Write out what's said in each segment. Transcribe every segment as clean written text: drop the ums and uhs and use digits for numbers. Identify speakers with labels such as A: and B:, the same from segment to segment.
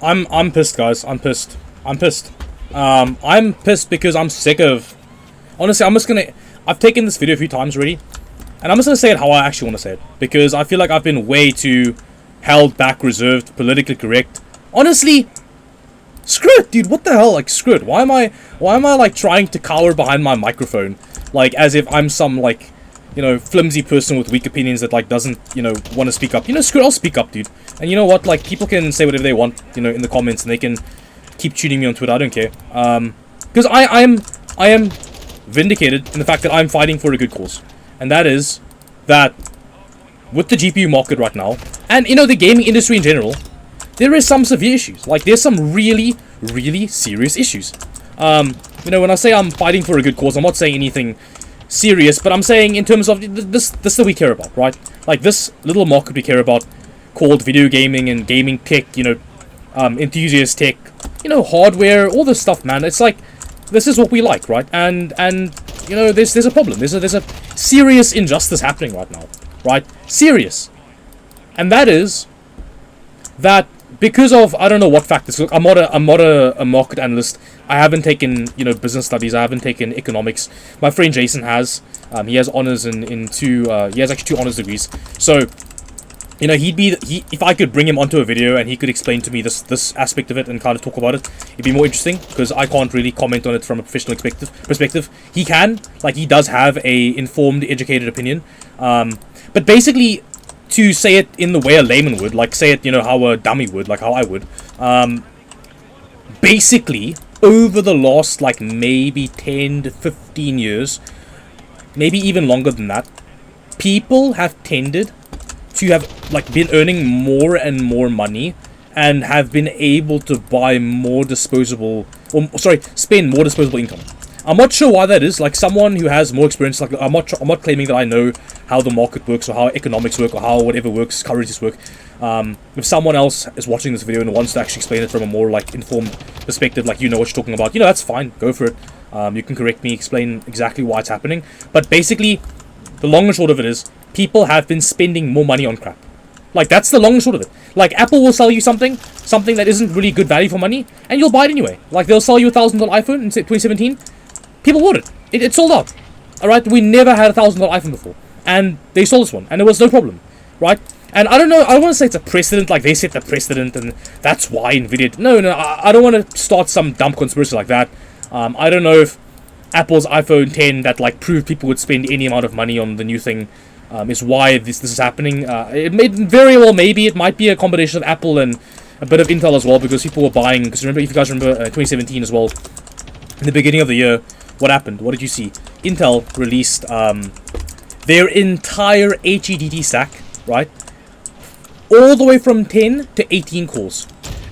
A: I'm pissed, guys. I'm pissed. I'm pissed. I'm pissed because I'm sick of. Honestly, I'm just gonna. I've taken this video a few times already, and I'm just gonna say it how I actually want to say it because I feel like I've been way too held back, reserved, politically correct. Honestly, screw it, dude. What the hell? Like, screw it. Why am I like trying to cower behind my microphone, like as if I'm some like, you know, flimsy person with weak opinions that like doesn't, you know, want to speak up. You know, screw it. I'll speak up, dude. And you know what? Like, people can say whatever they want, you know, in the comments, and they can keep tuning me on Twitter. I don't care. Because I am vindicated in the fact that I'm fighting for a good cause, and that is that with the GPU market right now, and you know the gaming industry in general, there is some severe issues. Like there's some really, really serious issues. You know, when I say I'm fighting for a good cause, I'm not saying anything serious, but I'm saying in terms of this that we care about, right? Like this little market we care about, called video gaming and gaming tech. You know, enthusiast tech. You know, hardware, all this stuff, man. It's like this is what we like, right? And you know, there's a problem. There's a serious injustice happening right now, right? Serious, and that is that because of I don't know what factors. Look, I'm not a market analyst. I haven't taken, you know, business studies. I haven't taken economics. My friend Jason has. He has honors in two. He has actually 2 honors degrees. So, you know, if I could bring him onto a video and he could explain to me this aspect of it and kind of talk about it, it'd be more interesting because I can't really comment on it from a professional perspective. He can, like, he does have a informed, educated opinion. But basically, to say it in the way a layman would, like say it, you know, how a dummy would, like how I would, basically, over the last, like, maybe 10 to 15 years, maybe even longer than that, people have tended to have, like, been earning more and more money and have been able to buy more disposable, or, sorry, spend more disposable income. I'm not sure why that is. Like, someone who has more experience, like, I'm not claiming that I know how the market works or how economics work or how whatever works, currencies work. If someone else is watching this video and wants to actually explain it from a more, like, informed perspective, like, you know what you're talking about, you know, that's fine. Go for it. You can correct me, explain exactly why it's happening. But basically, the long and short of it is, people have been spending more money on crap. Like, that's the long and short of it. Like, Apple will sell you something that isn't really good value for money, and you'll buy it anyway. Like, they'll sell you a $1,000 iPhone in 2017. People bought it. It sold out. Alright, we never had a $1,000 iPhone before. And they sold this one, and it was no problem. Right? And I don't know, I don't want to say it's a precedent, like they set the precedent, and that's why Nvidia... No, I don't want to start some dumb conspiracy like that. I don't know if Apple's iPhone 10 that, like, proved people would spend any amount of money on the new thing is why this is happening. It may very well, maybe, it might be a combination of Apple and a bit of Intel as well, because people were buying... Because remember, if you guys remember 2017 as well, in the beginning of the year, what happened? What did you see? Intel released their entire HEDT stack, right? All the way from 10 to 18 cores.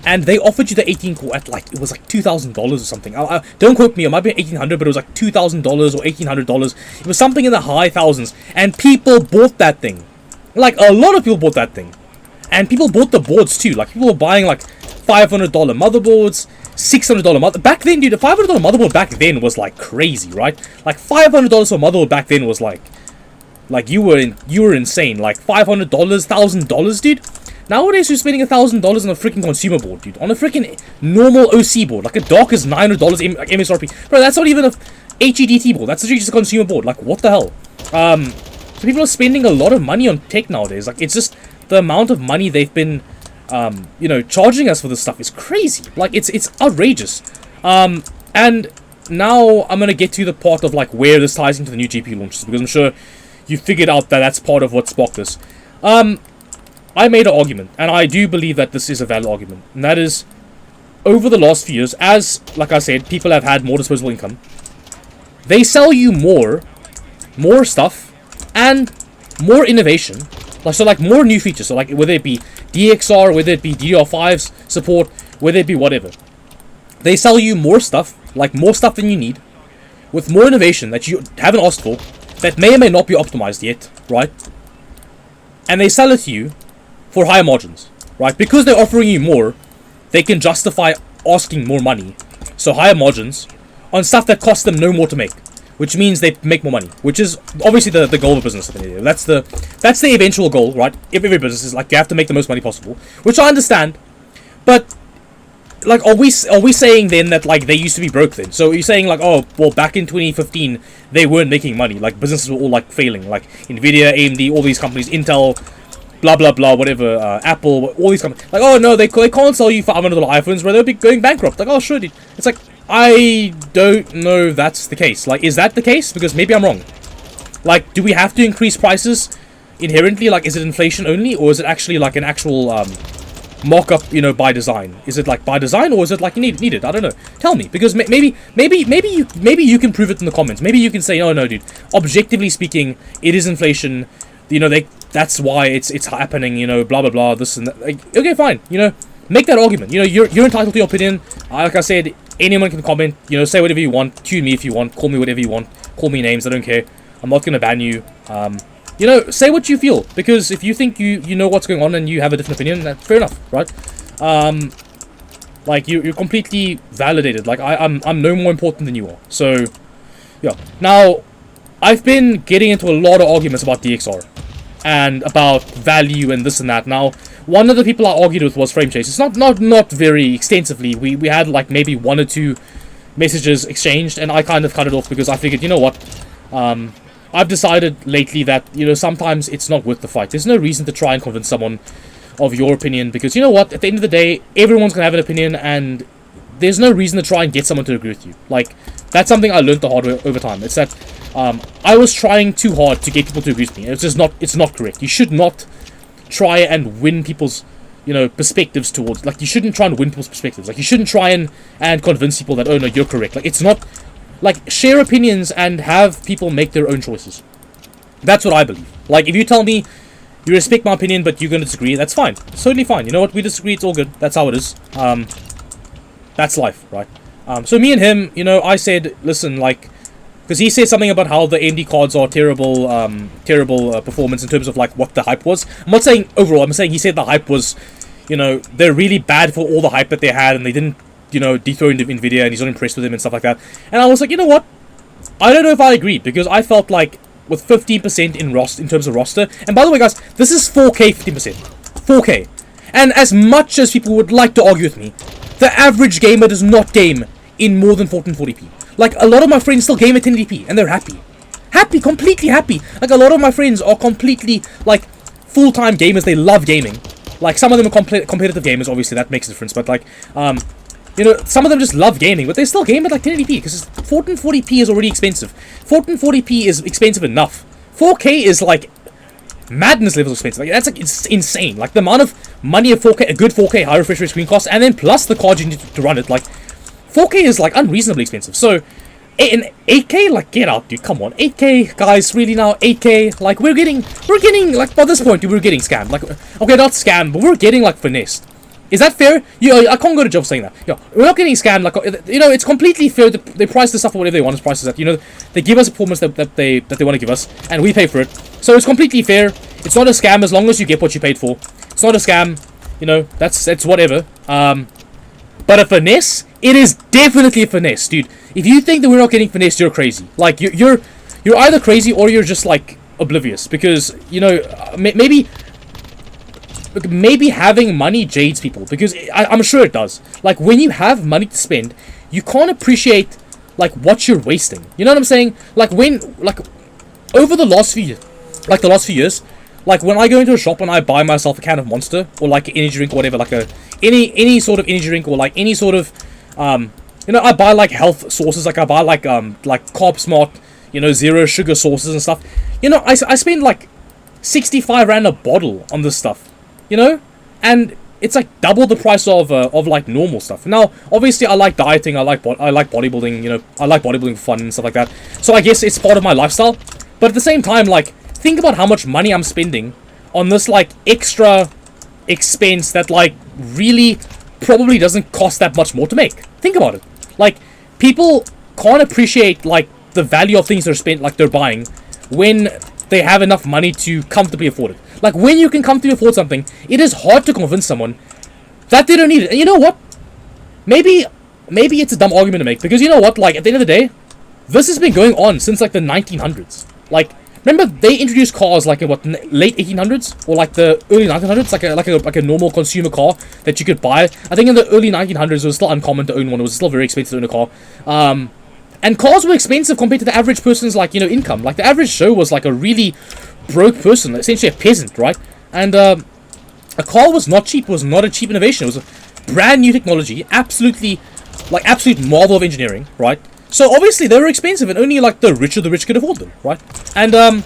A: And they offered you the 18 core at, like, it was like $2,000 or something. Don't quote me, it might be $1,800, but it was like $2,000 or $1,800. It was something in the high thousands. And people bought that thing. Like, a lot of people bought that thing. And people bought the boards too. Like, people were buying, like, $500 motherboards, $600 back then, dude. A $500 motherboard back then was like crazy, right? Like $500 for a motherboard back then was like you were insane. Like $500, $1,000, dude. Nowadays you're spending $1,000 on a freaking consumer board, dude. On a freaking normal OC board, like a dock is $900 like MSRP, bro. That's not even a HEDT board. That's literally just a consumer board. Like, what the hell? So people are spending a lot of money on tech nowadays. Like, it's just the amount of money they've been you know, charging us for this stuff is crazy. Like, it's outrageous. And now I'm gonna get to the part of, like, where this ties into the new GPU launches, because I'm sure you figured out that that's part of what sparked this. I made an argument, and I do believe that this is a valid argument, and that is, over the last few years, as, like I said, people have had more disposable income, they sell you more stuff, and more innovation. Like, so, like, more new features. So, like, whether it be DXR, whether it be DDR5's support, whether it be whatever. They sell you more stuff, like more stuff than you need, with more innovation that you haven't asked for, that may or may not be optimized yet, right? And they sell it to you for higher margins, right? Because they're offering you more, they can justify asking more money, so higher margins, on stuff that costs them no more to make. Which means they make more money, which is obviously the goal of a business. That's the eventual goal, right? If every business is like, you have to make the most money possible, which I understand, but like, are we saying then that, like, they used to be broke then? So you're saying, like, oh, well, back in 2015, they weren't making money. Like, businesses were all, like, failing. Like, Nvidia, AMD, all these companies, Intel, blah, blah, blah, whatever, Apple, all these companies. Like, oh, no, they can't sell you $500 iPhones, where they'll be going bankrupt. Like, oh, sure, dude. It's like, I don't know if that's the case. Like, is that the case? Because maybe I'm wrong. Like, do we have to increase prices inherently? Like, is it inflation only? Or is it actually, like, an actual, mock-up, you know, by design? Is it like by design, or is it like needed? I don't know. Tell me, because maybe you can prove it in the comments. Maybe you can say, oh no, dude. Objectively speaking, it is inflation. You know, that's why it's happening. You know, blah blah blah. This and that. Like, okay, fine. You know, make that argument. You know, you're entitled to your opinion. Like I said, anyone can comment. You know, say whatever you want. Tune me if you want. Call me whatever you want. Call me names. I don't care. I'm not gonna ban you. You know, say what you feel, because if you think you know what's going on and you have a different opinion, that's fair enough, right? Like, you're completely validated. Like, I'm no more important than you are. So, yeah. Now, I've been getting into a lot of arguments about DXR and about value and this and that. Now, one of the people I argued with was Frame Chase. It's not very extensively. We had, like, maybe 1 or 2 messages exchanged, and I kind of cut it off because I figured, you know what, I've decided lately that, you know, sometimes it's not worth the fight. There's no reason to try and convince someone of your opinion, because, you know what, at the end of the day, everyone's gonna have an opinion, and there's no reason to try and get someone to agree with you. Like, that's something I learned the hard way over time. It's that I was trying too hard to get people to agree with me. It's not correct. You should not try and win people's, you know, perspectives towards, like, you shouldn't try and win people's perspectives. Like, you shouldn't try and convince people that, oh no, you're correct. Like, it's not. Like, share opinions and have people make their own choices. That's what I believe. Like, if you tell me you respect my opinion, but you're going to disagree, that's fine. It's totally fine. You know what? We disagree. It's all good. That's how it is. That's life, right? So me and him, you know, I said, listen, like, because he said something about how the AMD cards are terrible, performance in terms of, like, what the hype was. I'm not saying overall. I'm saying he said the hype was, you know, they're really bad for all the hype that they had, and they didn't, you know, dethroned Nvidia, and he's not impressed with him and stuff like that. And I was like, you know what? I don't know if I agree, because I felt like with 15% in terms of roster, and by the way, guys, this is 4K 15%, 4K. And as much as people would like to argue with me, the average gamer does not game in more than 1440p. Like, a lot of my friends still game at 1080p, and they're happy, completely happy. Like, a lot of my friends are completely, like, full-time gamers. They love gaming. Like, some of them are competitive gamers. Obviously, that makes a difference. But, like, you know, some of them just love gaming, but they still game at like 1080p, because 1440p is already expensive. 1440p is expensive enough. 4K is like madness levels expensive. Like, that's like, it's insane. Like, the amount of money a 4K, a good 4K high refresh rate screen costs, and then plus the card you need to run it. Like, 4K is like unreasonably expensive. So, in 8K, like, get out, dude. Come on, 8K, guys. Really now, 8K. Like, we're getting like, by this point, dude, we're getting scammed. Like, okay, not scammed, but we're getting like finessed. Is that fair? Yeah, I can't go to jail saying that. Yeah, we're not getting scammed. Like, you know, it's completely fair. They price the stuff for whatever they want. Prices that, you know, they give us a performance that they want to give us, and we pay for it. So it's completely fair. It's not a scam as long as you get what you paid for. It's not a scam. You know, that's whatever. But a finesse, it is definitely a finesse, dude. If you think that we're not getting finesse, you're crazy. Like, you're either crazy or you're just like oblivious, because, you know, maybe having money jades people, because I'm sure it does. Like, when you have money to spend, you can't appreciate, like, what you're wasting. You know what I'm saying? Like, over the last few years, like, when I go into a shop and I buy myself a can of Monster, or like an energy drink or whatever, like any sort of energy drink, or like any sort of, you know, I buy like health sources, like I buy like Carb Smart, you know, zero sugar sources and stuff. You know, I spend like 65 Rand a bottle on this stuff. You know, and it's like double the price of like normal stuff. Now, obviously, I like dieting, I like bodybuilding. You know, I like bodybuilding for fun and stuff like that. So I guess it's part of my lifestyle. But at the same time, like, think about how much money I'm spending on this like extra expense that like really probably doesn't cost that much more to make. Think about it. Like, people can't appreciate like the value of things they're buying when they have enough money to comfortably afford it. Like, when you can comfortably afford something, it is hard to convince someone that they don't need it. And you know what? Maybe it's a dumb argument to make, because you know what? Like, at the end of the day, this has been going on since like the 1900s. Like, remember they introduced cars like in what, late 1800s or like the early 1900s, like a normal consumer car that you could buy. I think in the early 1900s it was still uncommon to own one. It was still very expensive to own a car. And cars were expensive compared to the average person's like, you know, income. Like the average Joe was like a really broke person, essentially a peasant, right? And a car was not cheap. It was not a cheap innovation. It was a brand new technology, absolute marvel of engineering, right? So obviously they were expensive, and only like the rich could afford them, right? And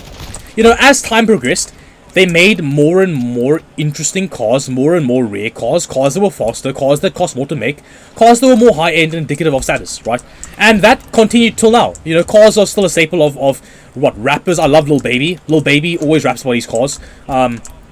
A: you know, as time progressed, they made more and more interesting cars, more and more rare cars, cars that were faster, cars that cost more to make, cars that were more high-end and indicative of status, right? And that continued till now. You know, cars are still a staple of what, rappers. I love Lil Baby. Lil Baby always raps about his cars.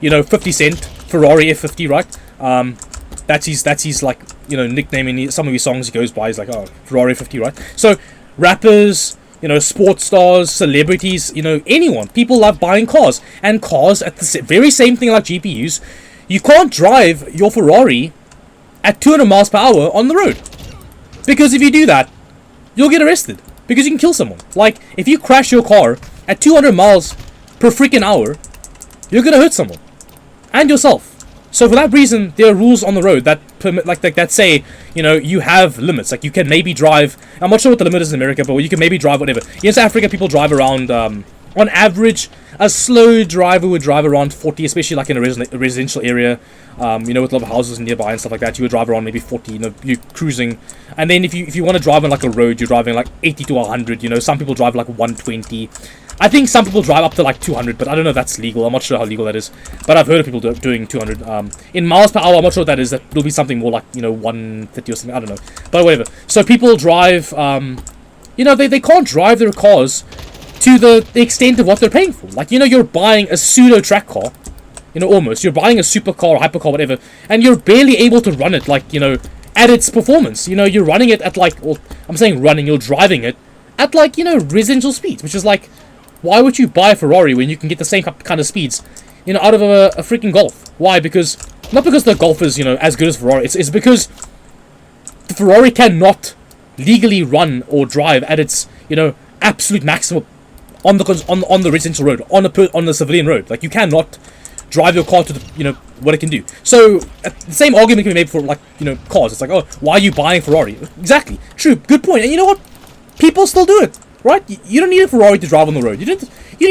A: You know, 50 Cent, Ferrari F50, right? That's his like, you know, nickname in some of his songs he goes by. He's like, oh, Ferrari 50, right? So, rappers, you know, sports stars, celebrities, you know, anyone. People love buying cars. And cars, at the very same thing like GPUs, you can't drive your Ferrari at 200 miles per hour on the road. Because if you do that, you'll get arrested. Because you can kill someone. Like, if you crash your car at 200 miles per freaking hour, you're gonna hurt someone. And yourself. So for that reason, there are rules on the road that permit, like that say, you know, you have limits. Like you can maybe drive. I'm not sure what the limit is in America, but you can maybe drive whatever. In South Africa, people drive around. On average, a slow driver would drive around 40, especially like in a residential area. You know, with a lot of houses nearby and stuff like that. You would drive around maybe 40. You know, you're cruising, and then if you want to drive on like a road, you're driving like 80 to 100. You know, some people drive like 120. I think some people drive up to like 200, but I don't know if that's legal. I'm not sure how legal that is. But I've heard of people doing 200. In miles per hour, I'm not sure what that is. That will be something more like, you know, 150 or something. I don't know. But whatever. So people drive, you know, they can't drive their cars to the extent of what they're paying for. Like, you know, you're buying a pseudo track car. You know, almost. You're buying a supercar or hypercar, whatever. And you're barely able to run it, like, you know, at its performance. You know, you're running it at like, well, I'm saying running, you're driving it at like, you know, residential speeds. Which is like, why would you buy a Ferrari when you can get the same kind of speeds, you know, out of a freaking Golf? Why? Because, not because the Golf is, you know, as good as Ferrari. It's because the Ferrari cannot legally run or drive at its, you know, absolute maximum on the residential road, on the civilian road. Like, you cannot drive your car to the, you know, what it can do. So, the same argument can be made for, like, you know, cars. It's like, oh, why are you buying Ferrari? Exactly. True. Good point. And you know what? People still do it. Right? You don't need a Ferrari to drive on the road. You need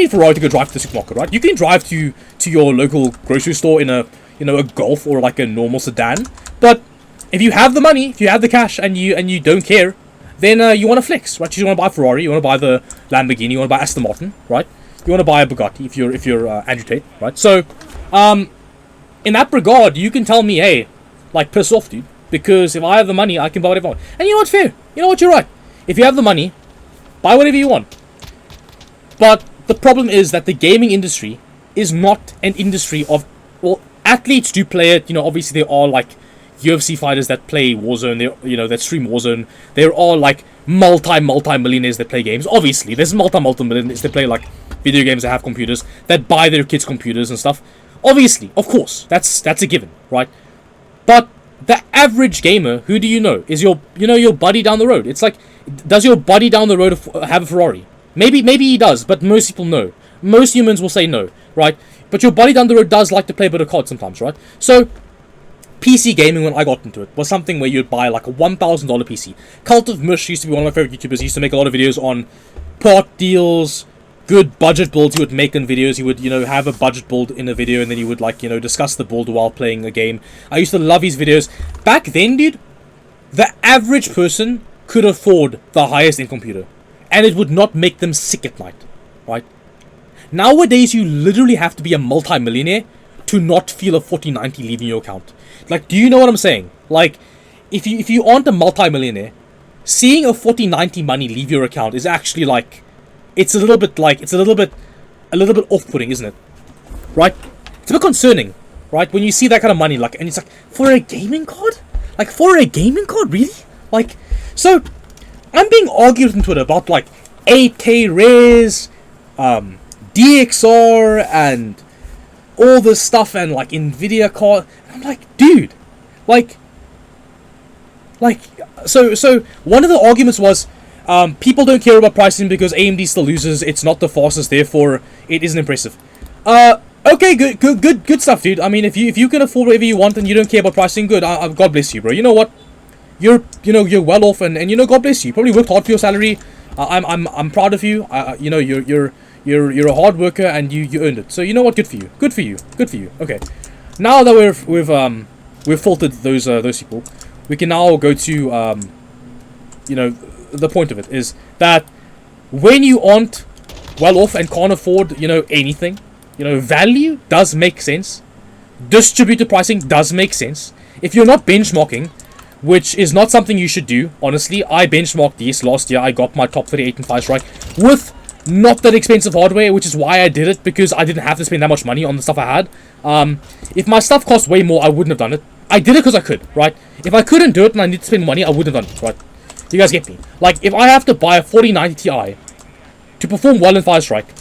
A: a Ferrari to go drive to the supermarket, right? You can drive to your local grocery store in a, you know, a Golf or like a normal sedan. But if you have the money, if you have the cash, and you don't care, then you want to flex, right? You want to buy a Ferrari, you want to buy the Lamborghini, you want to buy Aston Martin, right? You want to buy a Bugatti if you're Andrew Tate, right? So, in that regard, you can tell me, hey, like, piss off, dude, because if I have the money, I can buy whatever I want. And you know what's fair? You know what? You're right. If you have the money, buy whatever you want. But the problem is that the gaming industry is not an industry of, well, athletes do play it. You know, obviously there are like UFC fighters that play Warzone. They, you know, that stream Warzone. There are like multi-millionaires that play games. Obviously, there's multi-millionaires that play like video games that have computers, that buy their kids computers and stuff. Obviously, of course, that's a given, right? But the average gamer, who do you know, is your buddy down the road. It's like, does your buddy down the road have a Ferrari? Maybe he does, but most people know. Most humans will say no, right? But your buddy down the road does like to play a bit of cards sometimes, right? So, PC gaming, when I got into it, was something where you'd buy like a $1,000 PC. Cult of Mush used to be one of my favorite YouTubers. He used to make a lot of videos on part deals, good budget builds he would make in videos. He would, you know, have a budget build in a video, and then he would, like, you know, discuss the build while playing a game. I used to love his videos. Back then, dude, the average person could afford the highest end computer, and it would not make them sick at night, right? Nowadays, you literally have to be a multi-millionaire to not feel a 4090 leaving your account. Like, do you know what I'm saying? Like, if you aren't a multi-millionaire, seeing a 4090 money leave your account is actually like, it's a little bit off-putting, isn't it? Right? It's a bit concerning, right? When you see that kind of money, like, and it's like, for a gaming card? Like, for a gaming card, really? Like, so, I'm being argued on Twitter about, like, 8K rares, DXR, and all this stuff, and, like, Nvidia card. I'm like, dude, like, so, one of the arguments was, People don't care about pricing because AMD still loses. It's not the fastest, therefore it isn't impressive. Okay, good stuff, dude. I mean, if you can afford whatever you want and you don't care about pricing, good. God bless you, bro. You know what? You're well off, and God bless you. You probably worked hard for your salary. I'm proud of you. You're a hard worker and you earned it. So you know what? Good for you. Good for you. Good for you. Okay. Now that we've filtered those people, we can now go to the point of it is that when you aren't well off and can't afford anything, value does make sense. Distributed pricing does make sense. If you're not benchmarking, which is not something you should do, honestly. I benchmarked this last year. I got my top 38 and 5 strike with not that expensive hardware, which is why I did it, because I didn't have to spend that much money on the stuff I had. If my stuff cost way more, I wouldn't have done it. I did it because I could, right? If I couldn't do it and I need to spend money, I wouldn't have done it, right? You guys get me? Like, if I have to buy a 4090 Ti to perform well in 5 strike,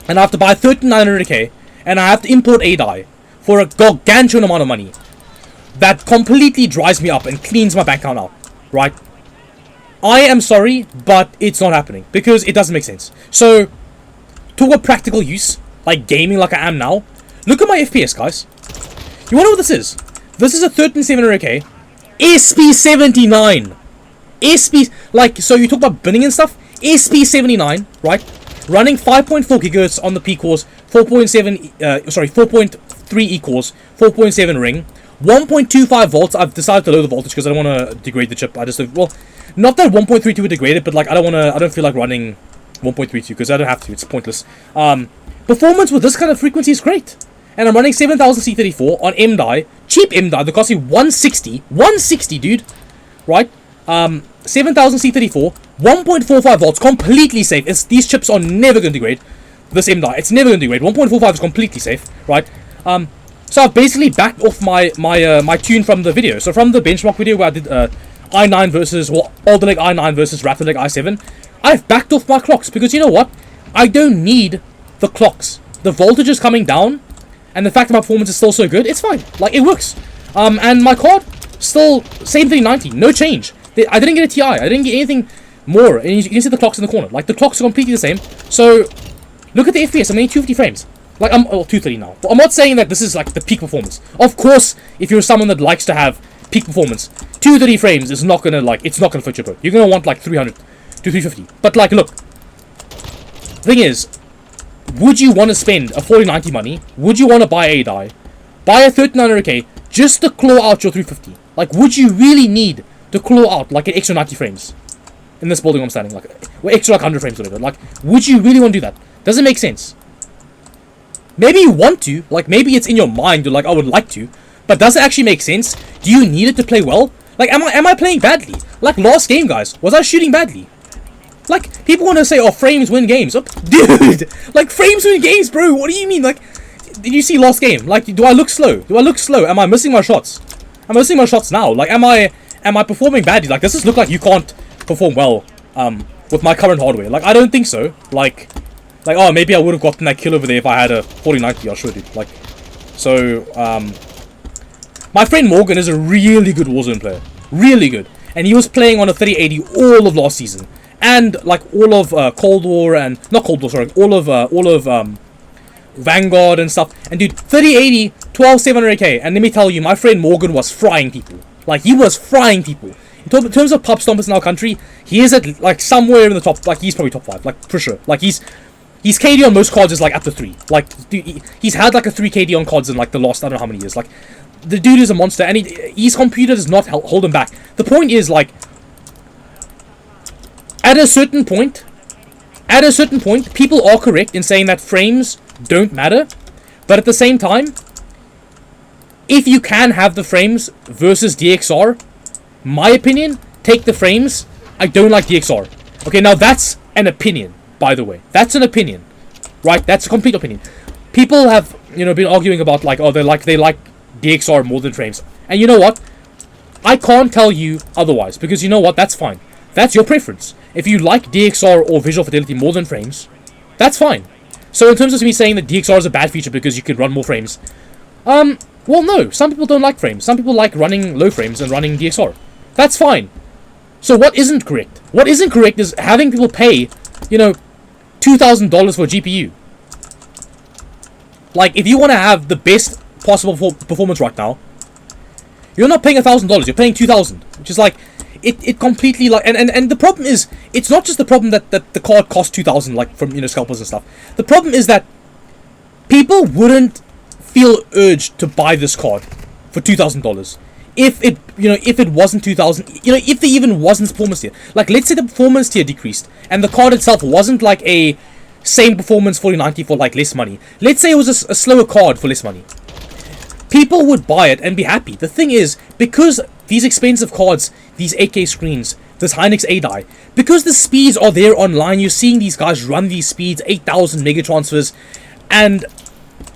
A: and I have to buy 13900K, and I have to import a die for a gargantuan amount of money, that completely dries me up and cleans my bank account out, right? I am sorry, but it's not happening because it doesn't make sense. So, talk about practical use, like gaming like I am now. Look at my FPS, guys. You wanna know what this is? This is a 13700K SP79. So you talk about binning and stuff. SP79, right? Running 5.4 gigahertz on the P cores, 4.3 E cores, 4.7 ring. 1.25 volts. I've decided to lower the voltage because I don't want to degrade the chip. I just, well, not that 1.32 would degrade it, but like I don't feel like running 1.32 because I don't have to. It's pointless. Performance with this kind of frequency is great, and I'm running 7000 C34 on M die, cheap M die. That cost me 160, dude. Right? 7000 C34, 1.45 volts, completely safe. These chips are never going to degrade. This M die, it's never going to degrade. 1.45 is completely safe, right? So I've basically backed off my tune from the video. So from the benchmark video where I did i9 versus, well, Alder Lake i9 versus Raptor Lake i7, I've backed off my clocks because you know what? I don't need the clocks. The voltage is coming down, and the fact that my performance is still so good, it's fine. Like, it works. And my card, still same 3090, no change. I didn't get a TI. I didn't get anything more. And you can see the clocks in the corner. Like, the clocks are completely the same. So, look at the FPS. I'm getting 250 frames. Like, I'm 230 now. But I'm not saying that this is like the peak performance. Of course, if you're someone that likes to have peak performance, 230 frames is not gonna it's not gonna fit your boat. You're gonna want like 300 to 350. But like, look, thing is, would you want to spend a 4090 money? Would you want to buy a die, buy a 3900K just to claw out your 350? Like, would you really need to claw out like an extra 90 frames in this building I'm standing? Like, or extra like 100 frames, whatever. Like, would you really want to do that? Doesn't make sense. Maybe you want to, like maybe it's in your mind, you're like, I would like to, but does it actually make sense? Do you need it to play well? Like, am I playing badly? Like last game, guys, was I shooting badly? Like, people want to say, oh, frames win games. Oh, dude, like frames win games, bro. What do you mean? Like, did you see last game? Like, do I look slow? Do I look slow? Am I missing my shots? I'm missing my shots now. Like, am I performing badly? Like, does this look like you can't perform well with my current hardware? Like, I don't think so. Like, oh, maybe I would have gotten that kill over there if I had a 4090, I'll show you. Like, so, my friend Morgan is a really good Warzone player. Really good. And he was playing on a 3080 all of last season. And, like, all of, Cold War and, not Cold War, sorry, all of, Vanguard and stuff. And, dude, 3080, 12700K. And let me tell you, my friend Morgan was frying people. Like, he was frying people. In terms of pub stompers in our country, he is at, like, somewhere in the top, like, he's probably top 5, like, for sure. Like, his KD on most cards is like up to 3. Like, dude, he's had like a 3 KD on cards in like the last, I don't know how many years. Like, the dude is a monster, and his computer does not hold him back. The point is, like, at a certain point, people are correct in saying that frames don't matter. But at the same time, if you can have the frames versus DXR, my opinion, take the frames. I don't like DXR. Okay, now that's an opinion. By the way, that's an opinion, right? That's a complete opinion. People have, been arguing about like, oh, they like DXR more than frames, and you know what? I can't tell you otherwise because you know what? That's fine. That's your preference. If you like DXR or visual fidelity more than frames, that's fine. So in terms of me saying that DXR is a bad feature because you could run more frames, well, no. Some people don't like frames. Some people like running low frames and running DXR. That's fine. So what isn't correct? What isn't correct is having people pay, you know, $2,000 for a GPU. Like, if you want to have the best possible performance right now, you're not paying $1,000. You're paying $2,000, which is like, it completely like, and the problem is, it's not just the problem that the card costs $2,000, like from, you know, scalpers and stuff. The problem is that people wouldn't feel urged to buy this card for $2,000 if it, you know, if it wasn't 2,000, you know, if there even wasn't performance tier. Like, let's say the performance tier decreased and the card itself wasn't like a same performance 4090 for like less money. Let's say it was a slower card for less money. People would buy it and be happy. The thing is, because these expensive cards, these 8K screens, this Hynix A die, because the speeds are there online, you're seeing these guys run these speeds, 8,000 mega transfers, and,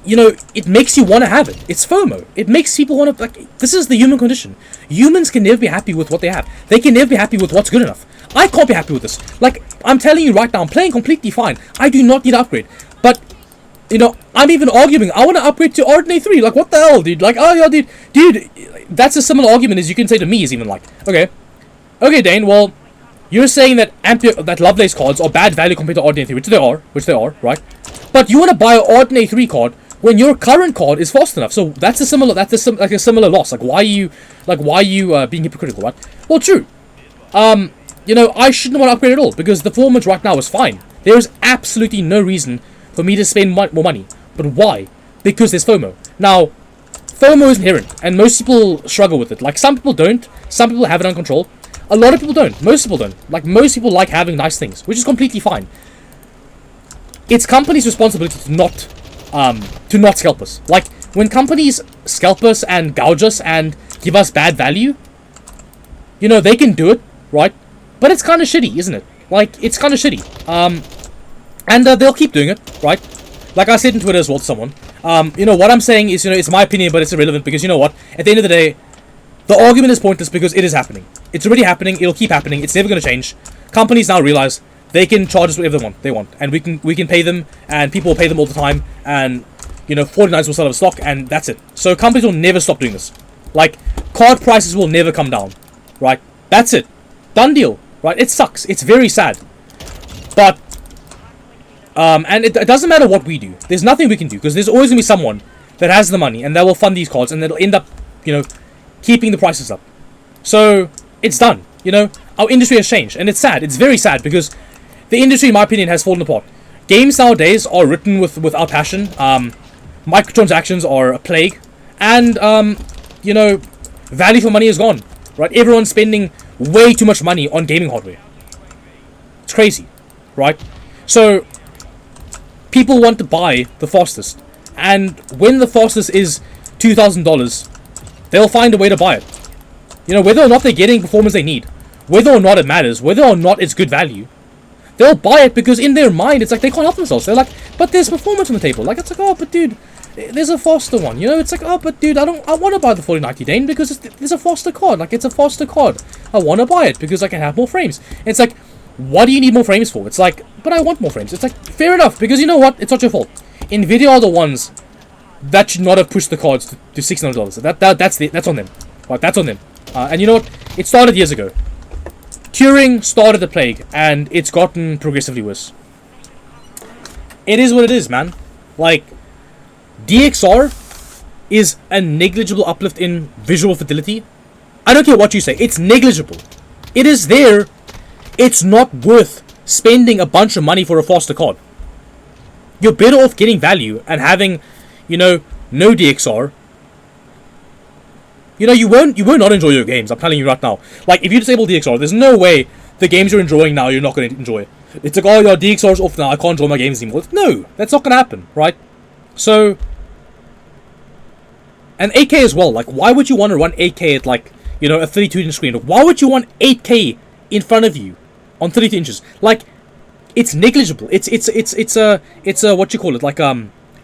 A: you know, it makes you want to have it. It's FOMO. It makes people want to, like, this is the human condition. Humans can never be happy with what they have. They can never be happy with what's good enough. I can't be happy with this. Like, I'm telling you right now, I'm playing completely fine. I do not need to upgrade. But, you know, I'm even arguing, I want to upgrade to RDNA 3. Like, what the hell, dude? Like, oh, yeah, dude, that's a similar argument as you can say to me is even like, okay, Dane, well, you're saying that that Lovelace cards are bad value compared to RDNA 3, which they are, right? But you want to buy an RDNA 3 card when your current card is fast enough. So that's a similar loss. Like, why are you being hypocritical, right? Well, true. You know, I shouldn't want to upgrade at all because the performance right now is fine. There is absolutely no reason for me to spend more money. But why? Because there's FOMO. Now, FOMO is inherent, and most people struggle with it. Like, some people don't. Some people have it under control. A lot of people don't. Most people don't. Like, most people like having nice things, which is completely fine. It's companies' responsibility to not scalp us. Like, when companies scalp us and gouge us and give us bad value, you know, they can do it, right? But it's kind of shitty, isn't it? Like, it's kind of shitty. And they'll keep doing it, right? Like I said in Twitter as well to someone. You know, what I'm saying is, you know, it's my opinion, but it's irrelevant because, you know what? At the end of the day, the argument is pointless because it is happening. It's already happening. It'll keep happening. It's never going to change. Companies now realize they can charge us whatever they want. And we can pay them, and people will pay them all the time. And, you know, 49s will sell out of stock, and that's it. So companies will never stop doing this. Like, card prices will never come down, right? That's it. Done deal. Right, it sucks. It's very sad. But, and it doesn't matter what we do. There's nothing we can do, because there's always going to be someone that has the money, and that will fund these cards, and that'll end up, you know, keeping the prices up. So, it's done. You know, our industry has changed, and it's sad. It's very sad, because the industry, in my opinion, has fallen apart. Games nowadays are written without passion. Microtransactions are a plague. And, you know, value for money is gone. Right, everyone's spending way too much money on gaming hardware. It's crazy, right? So, people want to buy the fastest. And when the fastest is $2,000, they'll find a way to buy it. You know, whether or not they're getting performance they need, whether or not it matters, whether or not it's good value, they'll buy it because in their mind, it's like they can't help themselves. They're like, but there's performance on the table. Like, it's like, oh, but dude, there's a faster one, you know. It's like, oh, but dude, I want to buy the 4090 Dane because there's a faster card. Like, it's a faster card. I want to buy it because I can have more frames. And it's like, what do you need more frames for? It's like, but I want more frames. It's like, fair enough, because you know what? It's not your fault. Nvidia are the ones that should not have pushed the cards to $600. That's on them. Right, that's on them. And you know what? It started years ago. Turing started the plague, and it's gotten progressively worse. It is what it is, man. Like, DXR is a negligible uplift in visual fidelity. I don't care what you say. It's negligible. It is there. It's not worth spending a bunch of money for a faster card. You're better off getting value and having, you know, no DXR. You know, you won't not enjoy your games. I'm telling you right now. Like, if you disable DXR, there's no way the games you're enjoying now you're not going to enjoy. It's like, oh, your DXR's off now. I can't enjoy my games anymore. No, that's not going to happen, right? So, and 8K as well. Like, why would you want to run 8K at, like, you know, a 32-inch screen? Why would you want 8K in front of you on 32 inches? Like, it's negligible. It's a what you call it? Like,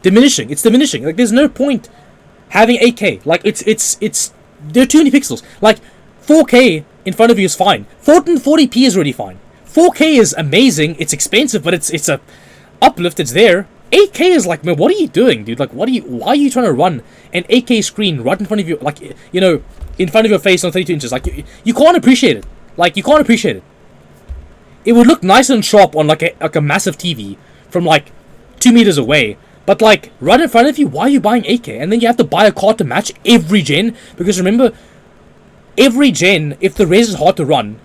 A: diminishing. It's diminishing. Like, there's no point having 8K. Like, it's there are too many pixels. Like, 4K in front of you is fine. 1440p is already fine. 4K is amazing. It's expensive, but it's a uplift. It's there. 8K is like, man, what are you doing, dude? Like, why are you trying to run an 8K screen right in front of you, like, you know, in front of your face on 32 inches? Like, you can't appreciate it. Like, you can't appreciate it. It would look nice and sharp on like a massive TV from like 2 meters away. But like right in front of you, why are you buying 8K? And then you have to buy a card to match every gen. Because remember, every gen, if the res is hard to run,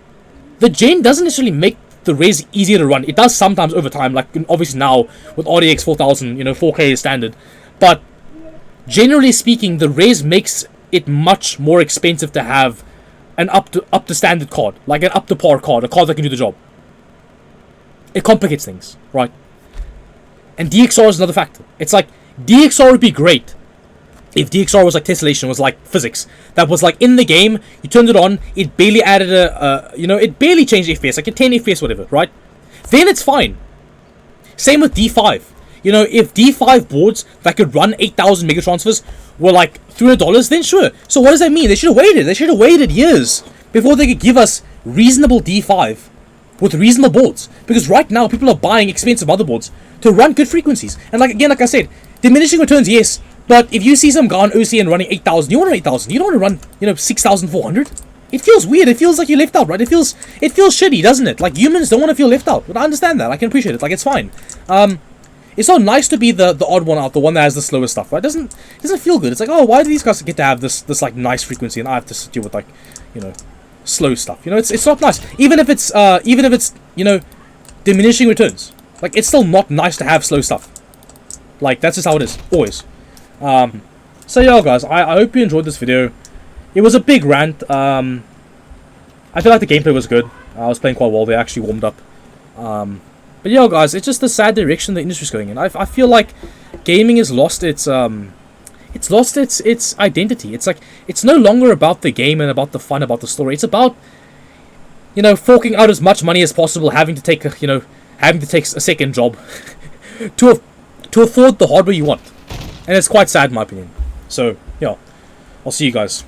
A: the gen doesn't necessarily make the res easier to run. It does sometimes over time, like obviously now with RDX 4000, 4K is standard. But generally speaking, the res makes it much more expensive to have an up to standard card, like an up to par card, a card that can do the job. It complicates things, right? And DXR is another factor. It's like, DXR would be great if DXR was like tessellation, was like physics. That was like in the game, you turned it on, it barely added it barely changed FPS, like a 10 FPS, whatever, right? Then it's fine. Same with D5. If D5 boards that could run 8,000 mega transfers were like $300, then sure. So what does that mean? They should have waited. They should have waited years before they could give us reasonable D5 with reasonable boards. Because right now, people are buying expensive motherboards to run good frequencies. And like I said, diminishing returns, yes. But if you see some guy on OCN running 8,000, you want 8,000. You don't want to run, 6,400. It feels weird. It feels like you're left out, right? It feels shitty, doesn't it? Like, humans don't want to feel left out. But I understand that. I can appreciate it. Like, it's fine. It's so nice to be the odd one out, the one that has the slowest stuff, right? It doesn't feel good. It's like, oh, why do these guys get to have this like nice frequency and I have to deal with like, slow stuff? It's not nice. Even if it's diminishing returns. Like, it's still not nice to have slow stuff. Like, that's just how it is. Always. So yeah, guys, I hope you enjoyed this video. It was a big rant. I feel like the gameplay was good. I was playing quite well. They actually warmed up. But yeah, guys, it's just the sad direction the industry's going in. I feel like gaming has lost its identity. It's like, it's no longer about the game and about the fun, about the story. It's about, forking out as much money as possible, having to take a second job to afford the hardware you want. And it's quite sad in my opinion. So, yeah, I'll see you guys.